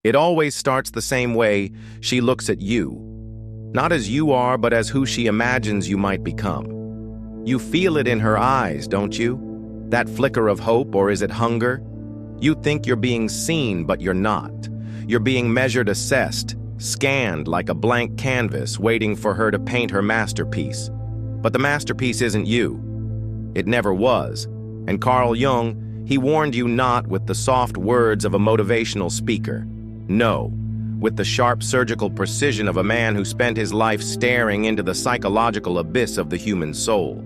It always starts the same way. She looks at you, not as you are, but as who she imagines you might become. You feel it in her eyes, don't you? That flicker of hope, or is it hunger? You think you're being seen, but you're not. You're being measured, assessed, scanned like a blank canvas, waiting for her to paint her masterpiece. But the masterpiece isn't you. It never was. And Carl Jung, he warned you not with the soft words of a motivational speaker. No, with the sharp surgical precision of a man who spent his life staring into the psychological abyss of the human soul.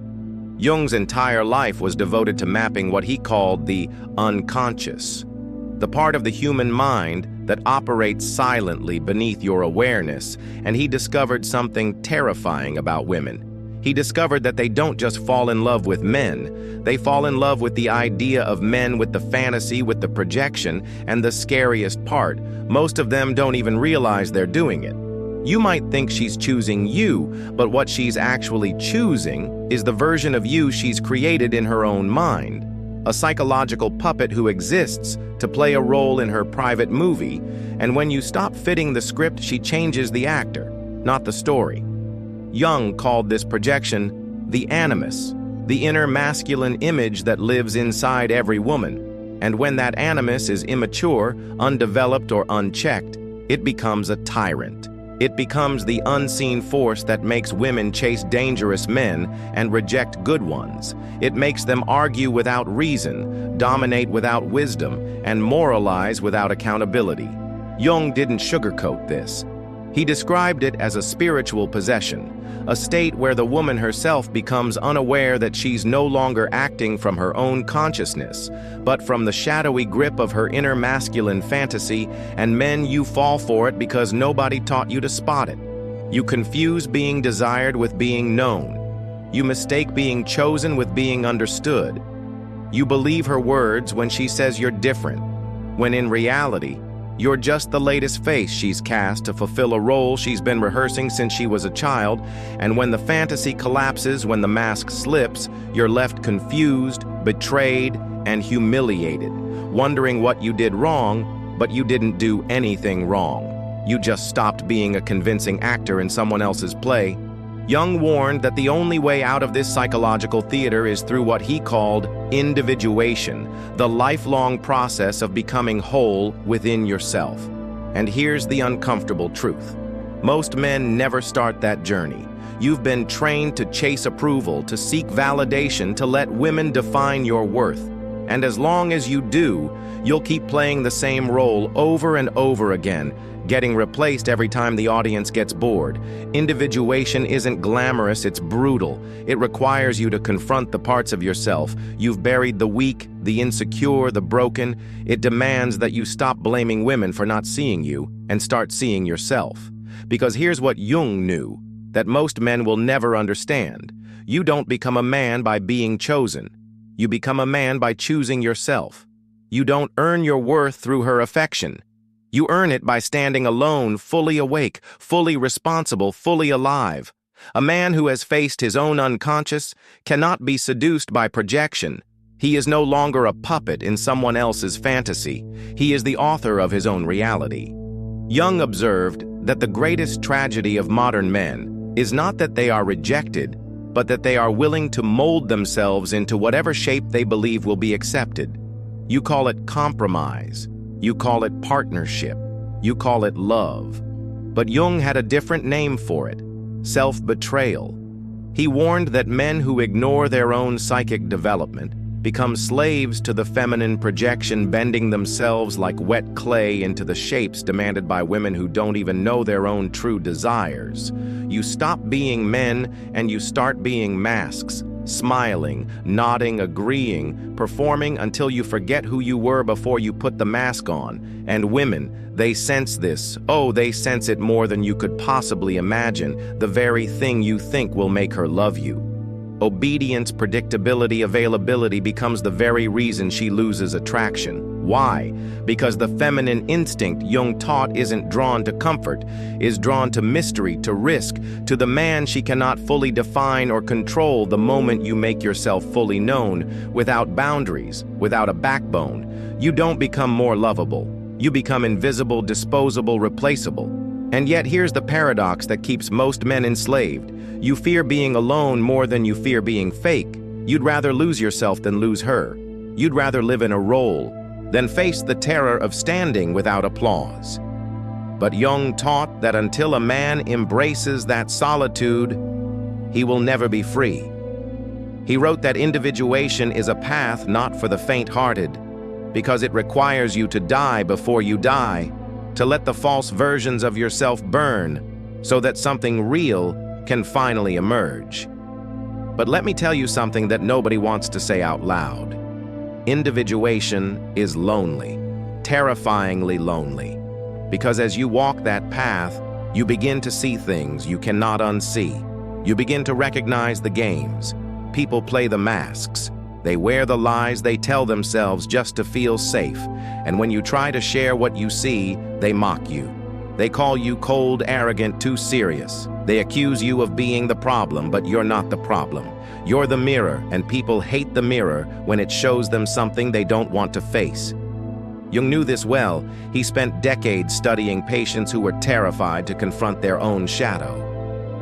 Jung's entire life was devoted to mapping what he called the unconscious, the part of the human mind that operates silently beneath your awareness, and he discovered something terrifying about women. He discovered that they don't just fall in love with men, they fall in love with the idea of men, with the fantasy, with the projection, and the scariest part, most of them don't even realize they're doing it. You might think she's choosing you, but what she's actually choosing is the version of you she's created in her own mind. A psychological puppet who exists to play a role in her private movie, and when you stop fitting the script, she changes the actor, not the story. Jung called this projection the animus, the inner masculine image that lives inside every woman. And when that animus is immature, undeveloped, or unchecked, it becomes a tyrant. It becomes the unseen force that makes women chase dangerous men and reject good ones. It makes them argue without reason, dominate without wisdom, and moralize without accountability. Jung didn't sugarcoat this. He described it as a spiritual possession, a state where the woman herself becomes unaware that she's no longer acting from her own consciousness, but from the shadowy grip of her inner masculine fantasy, and men, you fall for it because nobody taught you to spot it. You confuse being desired with being known. You mistake being chosen with being understood. You believe her words when she says you're different, when in reality, you're just the latest face she's cast to fulfill a role she's been rehearsing since she was a child, and when the fantasy collapses, when the mask slips, you're left confused, betrayed, and humiliated, wondering what you did wrong, but you didn't do anything wrong. You just stopped being a convincing actor in someone else's play. Jung warned that the only way out of this psychological theater is through what he called individuation, the lifelong process of becoming whole within yourself. And here's the uncomfortable truth. Most men never start that journey. You've been trained to chase approval, to seek validation, to let women define your worth. And as long as you do, you'll keep playing the same role over and over again, getting replaced every time the audience gets bored. Individuation isn't glamorous, it's brutal. It requires you to confront the parts of yourself you've buried, the weak, the insecure, the broken. It demands that you stop blaming women for not seeing you and start seeing yourself. Because here's what Jung knew, that most men will never understand. You don't become a man by being chosen. You become a man by choosing yourself. You don't earn your worth through her affection. You earn it by standing alone, fully awake, fully responsible, fully alive. A man who has faced his own unconscious cannot be seduced by projection. He is no longer a puppet in someone else's fantasy. He is the author of his own reality. Jung observed that the greatest tragedy of modern men is not that they are rejected, but that they are willing to mold themselves into whatever shape they believe will be accepted. You call it compromise. You call it partnership. You call it love. But Jung had a different name for it: self-betrayal. He warned that men who ignore their own psychic development become slaves to the feminine projection, bending themselves like wet clay into the shapes demanded by women who don't even know their own true desires. You stop being men and you start being masks, smiling, nodding, agreeing, performing until you forget who you were before you put the mask on. And women, they sense this. Oh, they sense it more than you could possibly imagine, the very thing you think will make her love you. Obedience, predictability, availability becomes the very reason she loses attraction. Why? Because the feminine instinct Jung taught isn't drawn to comfort, is drawn to mystery, to risk, to the man she cannot fully define or control the moment you make yourself fully known, without boundaries, without a backbone. You don't become more lovable. You become invisible, disposable, replaceable. And yet here's the paradox that keeps most men enslaved. You fear being alone more than you fear being fake. You'd rather lose yourself than lose her. You'd rather live in a role than face the terror of standing without applause. But Jung taught that until a man embraces that solitude, he will never be free. He wrote that individuation is a path not for the faint-hearted, because it requires you to die before you die, to let the false versions of yourself burn, so that something real can finally emerge. But let me tell you something that nobody wants to say out loud. Individuation is lonely, terrifyingly lonely, because as you walk that path, you begin to see things you cannot unsee. You begin to recognize the games. People play the masks. They wear the lies they tell themselves just to feel safe. And when you try to share what you see, they mock you. They call you cold, arrogant, too serious. They accuse you of being the problem, but you're not the problem. You're the mirror, and people hate the mirror when it shows them something they don't want to face. Jung knew this well. He spent decades studying patients who were terrified to confront their own shadow,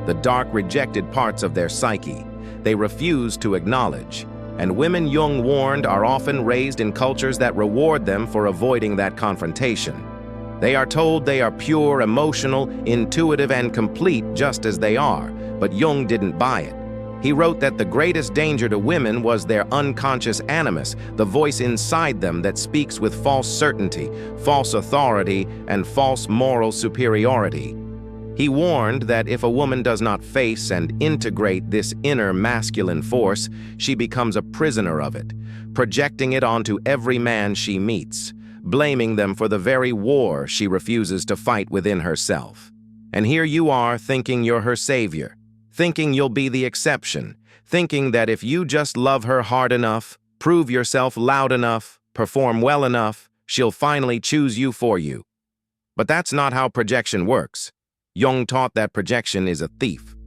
the dark, rejected parts of their psyche they refused to acknowledge. And women, Jung warned, are often raised in cultures that reward them for avoiding that confrontation. They are told they are pure, emotional, intuitive, and complete just as they are, but Jung didn't buy it. He wrote that the greatest danger to women was their unconscious animus, the voice inside them that speaks with false certainty, false authority, and false moral superiority. He warned that if a woman does not face and integrate this inner masculine force, she becomes a prisoner of it, projecting it onto every man she meets, blaming them for the very war she refuses to fight within herself. And here you are thinking you're her savior, thinking you'll be the exception, thinking that if you just love her hard enough, prove yourself loud enough, perform well enough, she'll finally choose you for you. But that's not how projection works. Jung taught that projection is a thief.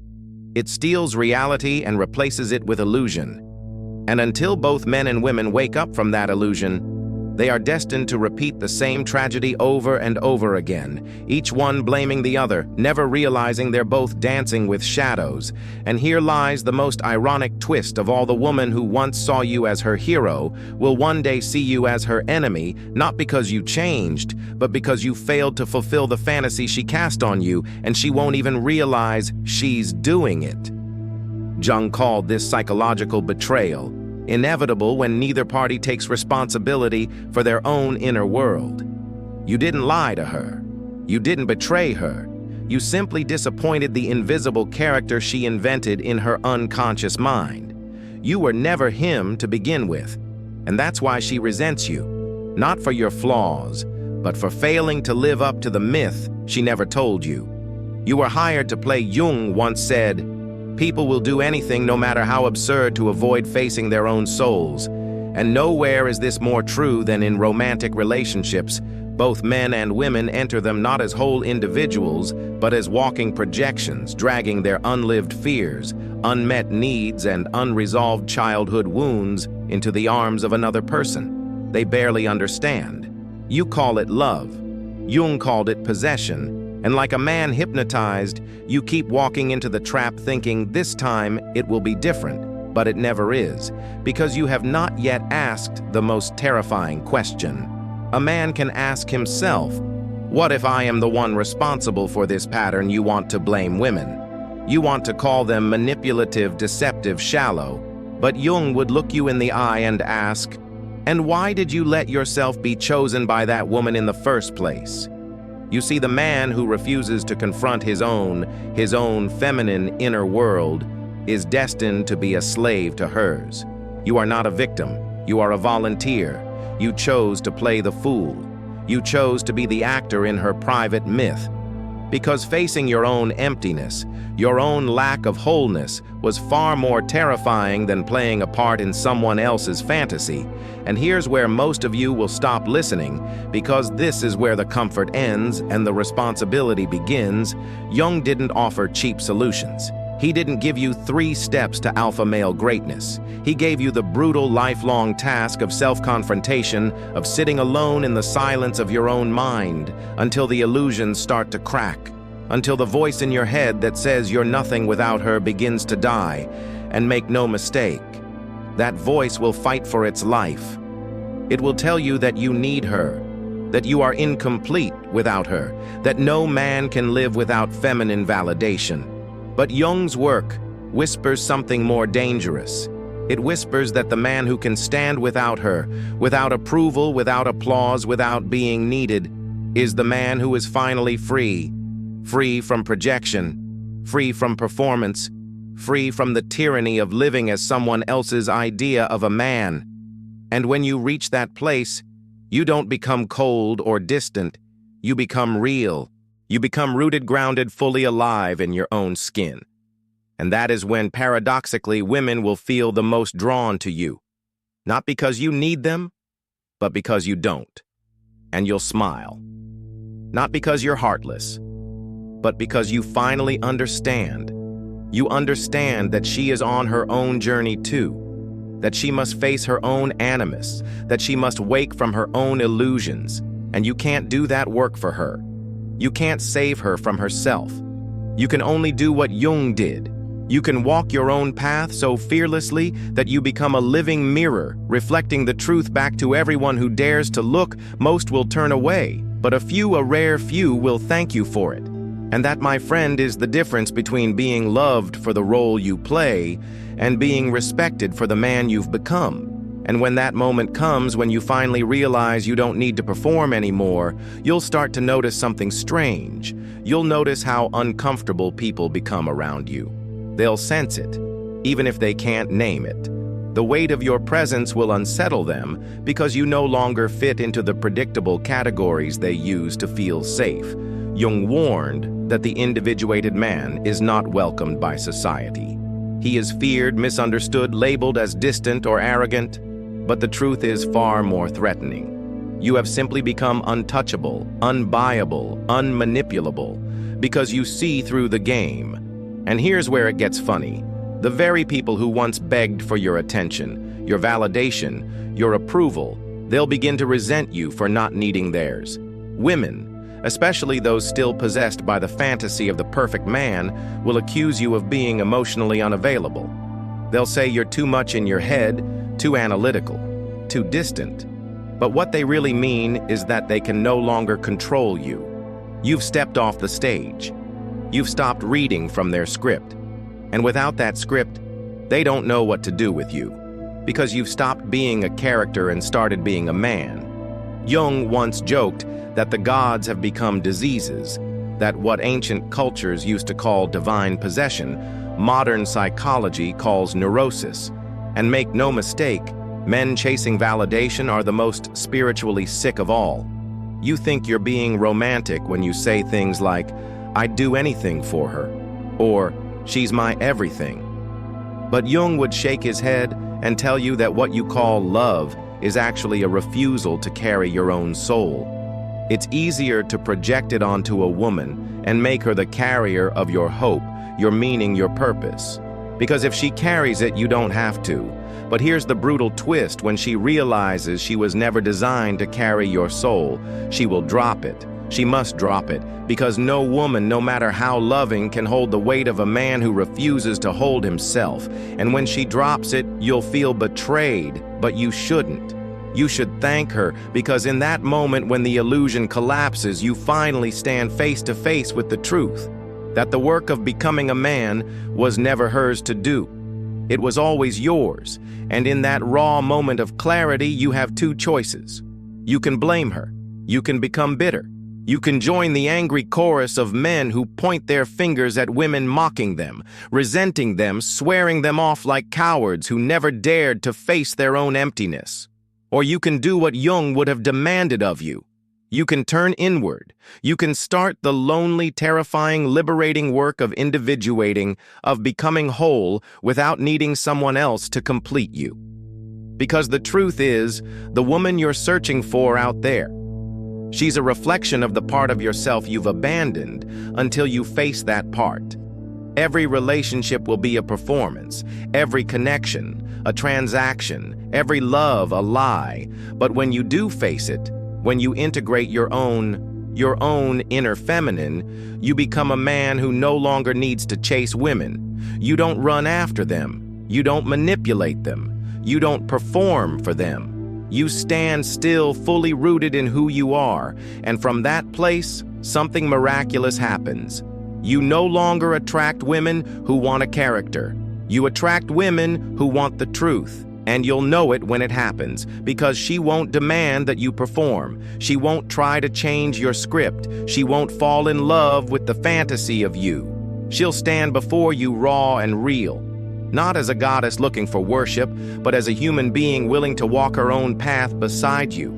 It steals reality and replaces it with illusion. And until both men and women wake up from that illusion, they are destined to repeat the same tragedy over and over again, each one blaming the other, never realizing they're both dancing with shadows. And here lies the most ironic twist of all: the woman who once saw you as her hero will one day see you as her enemy, not because you changed, but because you failed to fulfill the fantasy she cast on you, and she won't even realize she's doing it. Jung called this psychological betrayal, inevitable when neither party takes responsibility for their own inner world. You didn't lie to her. You didn't betray her. You simply disappointed the invisible character she invented in her unconscious mind. You were never him to begin with, and that's why she resents you, not for your flaws, but for failing to live up to the myth she never told you. You were hired to play. Jung once said, "People will do anything, no matter how absurd, to avoid facing their own souls." And nowhere is this more true than in romantic relationships. Both men and women enter them not as whole individuals, but as walking projections, dragging their unlived fears, unmet needs, and unresolved childhood wounds into the arms of another person they barely understand. You call it love. Jung called it possession. And like a man hypnotized, you keep walking into the trap thinking this time it will be different, but it never is, because you have not yet asked the most terrifying question. A man can ask himself, what if I am the one responsible for this pattern? You want to blame women. You want to call them manipulative, deceptive, shallow. But Jung would look you in the eye and ask, and why did you let yourself be chosen by that woman in the first place? You see, the man who refuses to confront his own feminine inner world is destined to be a slave to hers. You are not a victim. You are a volunteer. You chose to play the fool. You chose to be the actor in her private myth. Because facing your own emptiness, your own lack of wholeness, was far more terrifying than playing a part in someone else's fantasy. And here's where most of you will stop listening, because this is where the comfort ends and the responsibility begins. Jung didn't offer cheap solutions. He didn't give you 3 steps to alpha male greatness. He gave you the brutal, lifelong task of self-confrontation, of sitting alone in the silence of your own mind until the illusions start to crack, until the voice in your head that says you're nothing without her begins to die. And make no mistake, that voice will fight for its life. It will tell you that you need her, that you are incomplete without her, that no man can live without feminine validation. But Jung's work whispers something more dangerous. It whispers that the man who can stand without her, without approval, without applause, without being needed, is the man who is finally free. Free from projection, free from performance, free from the tyranny of living as someone else's idea of a man. And when you reach that place, you don't become cold or distant. You become real. You become rooted, grounded, fully alive in your own skin. And that is when, paradoxically, women will feel the most drawn to you. Not because you need them, but because you don't. And you'll smile. Not because you're heartless, but because you finally understand. You understand that she is on her own journey too, that she must face her own animus, that she must wake from her own illusions, and you can't do that work for her. You can't save her from herself. You can only do what Jung did. You can walk your own path so fearlessly that you become a living mirror, reflecting the truth back to everyone who dares to look. Most will turn away, but a rare few will thank you for it. And that, my friend, is the difference between being loved for the role you play and being respected for the man you've become. And when that moment comes, when you finally realize you don't need to perform anymore, you'll start to notice something strange. You'll notice how uncomfortable people become around you. They'll sense it, even if they can't name it. The weight of your presence will unsettle them because you no longer fit into the predictable categories they use to feel safe. Jung warned that the individuated man is not welcomed by society. He is feared, misunderstood, labeled as distant or arrogant. But the truth is far more threatening. You have simply become untouchable, unbuyable, unmanipulable, because you see through the game. And here's where it gets funny. The very people who once begged for your attention, your validation, your approval, they'll begin to resent you for not needing theirs. Women, especially those still possessed by the fantasy of the perfect man, will accuse you of being emotionally unavailable. They'll say you're too much in your head, too analytical, too distant. But what they really mean is that they can no longer control you. You've stepped off the stage. You've stopped reading from their script. And without that script, they don't know what to do with you, because you've stopped being a character and started being a man. Jung once joked that the gods have become diseases, that what ancient cultures used to call divine possession, modern psychology calls neurosis. And make no mistake, men chasing validation are the most spiritually sick of all. You think you're being romantic when you say things like, "I'd do anything for her," or "She's my everything." But Jung would shake his head and tell you that what you call love is actually a refusal to carry your own soul. It's easier to project it onto a woman and make her the carrier of your hope, your meaning, your purpose. Because if she carries it, you don't have to. But here's the brutal twist: when she realizes she was never designed to carry your soul, she will drop it. She must drop it, because no woman, no matter how loving, can hold the weight of a man who refuses to hold himself. And when she drops it, you'll feel betrayed, but you shouldn't. You should thank her, because in that moment when the illusion collapses, you finally stand face to face with the truth. That the work of becoming a man was never hers to do. It was always yours, and in that raw moment of clarity, you have 2 choices. You can blame her. You can become bitter. You can join the angry chorus of men who point their fingers at women, mocking them, resenting them, swearing them off like cowards who never dared to face their own emptiness. Or you can do what Jung would have demanded of you. You can turn inward. You can start the lonely, terrifying, liberating work of individuating, of becoming whole without needing someone else to complete you. Because the truth is, the woman you're searching for out there, she's a reflection of the part of yourself you've abandoned until you face that part. Every relationship will be a performance, every connection, a transaction, every love a lie. But when you do face it, when you integrate your own inner feminine, you become a man who no longer needs to chase women. You don't run after them. You don't manipulate them. You don't perform for them. You stand still, fully rooted in who you are, and from that place, something miraculous happens. You no longer attract women who want a character. You attract women who want the truth, and you'll know it when it happens, because she won't demand that you perform. She won't try to change your script. She won't fall in love with the fantasy of you. She'll stand before you raw and real, not as a goddess looking for worship, but as a human being willing to walk her own path beside you.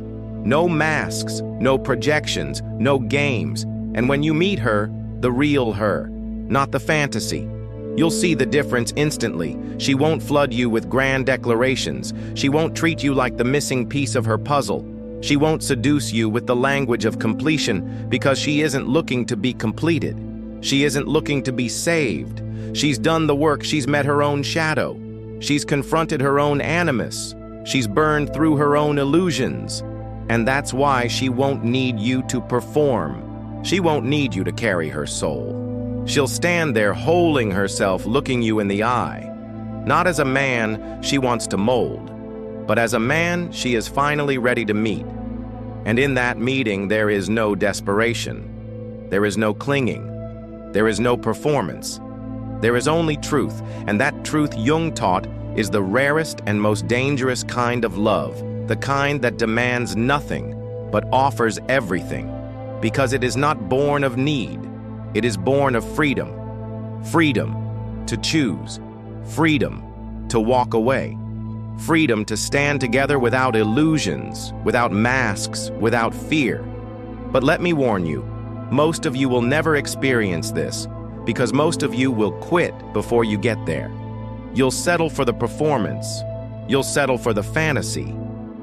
No masks, no projections, no games. And when you meet her, the real her, not the fantasy, you'll see the difference instantly. She won't flood you with grand declarations. She won't treat you like the missing piece of her puzzle. She won't seduce you with the language of completion, because she isn't looking to be completed. She isn't looking to be saved. She's done the work. She's met her own shadow. She's confronted her own animus. She's burned through her own illusions. And that's why she won't need you to perform. She won't need you to carry her soul. She'll stand there holding herself, looking you in the eye. Not as a man she wants to mold, but as a man she is finally ready to meet. And in that meeting there is no desperation. There is no clinging. There is no performance. There is only truth, and that truth Jung taught is the rarest and most dangerous kind of love, the kind that demands nothing but offers everything, because it is not born of need. It is born of freedom. Freedom to choose. Freedom to walk away. Freedom to stand together without illusions, without masks, without fear. But let me warn you, most of you will never experience this, because most of you will quit before you get there. You'll settle for the performance. You'll settle for the fantasy.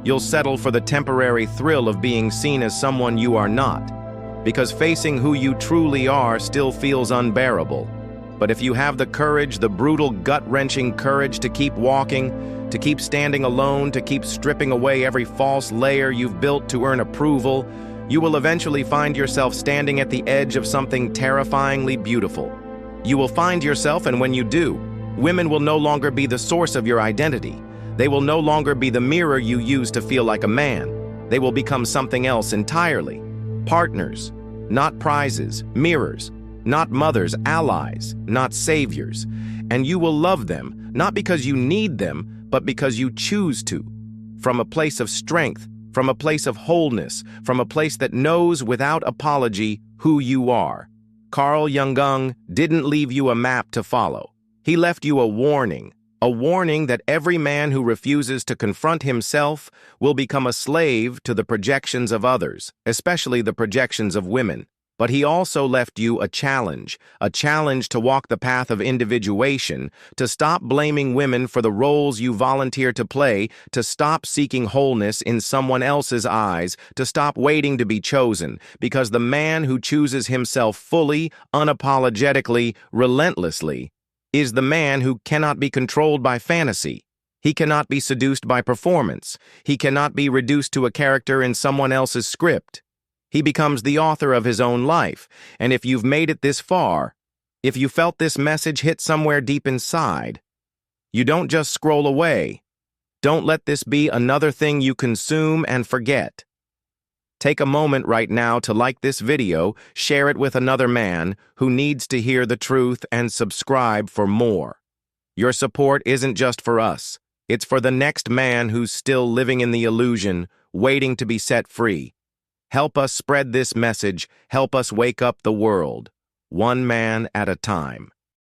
You'll settle for the temporary thrill of being seen as someone you are not, because facing who you truly are still feels unbearable. But if you have the courage, the brutal, gut-wrenching courage to keep walking, to keep standing alone, to keep stripping away every false layer you've built to earn approval, you will eventually find yourself standing at the edge of something terrifyingly beautiful. You will find yourself, and when you do, women will no longer be the source of your identity. They will no longer be the mirror you use to feel like a man. They will become something else entirely. Partners, not prizes, mirrors, not mothers, allies, not saviors. And you will love them, not because you need them, but because you choose to. From a place of strength, from a place of wholeness, from a place that knows without apology who you are. Carl Jung didn't leave you a map to follow. He left you a warning that every man who refuses to confront himself will become a slave to the projections of others, especially the projections of women. But he also left you a challenge to walk the path of individuation, to stop blaming women for the roles you volunteer to play, to stop seeking wholeness in someone else's eyes, to stop waiting to be chosen, because the man who chooses himself fully, unapologetically, relentlessly, is the man who cannot be controlled by fantasy. He cannot be seduced by performance. He cannot be reduced to a character in someone else's script. He becomes the author of his own life, and if you've made it this far, if you felt this message hit somewhere deep inside, you don't just scroll away. Don't let this be another thing you consume and forget. Take a moment right now to like this video, share it with another man who needs to hear the truth, and subscribe for more. Your support isn't just for us. It's for the next man who's still living in the illusion, waiting to be set free. Help us spread this message. Help us wake up the world, one man at a time.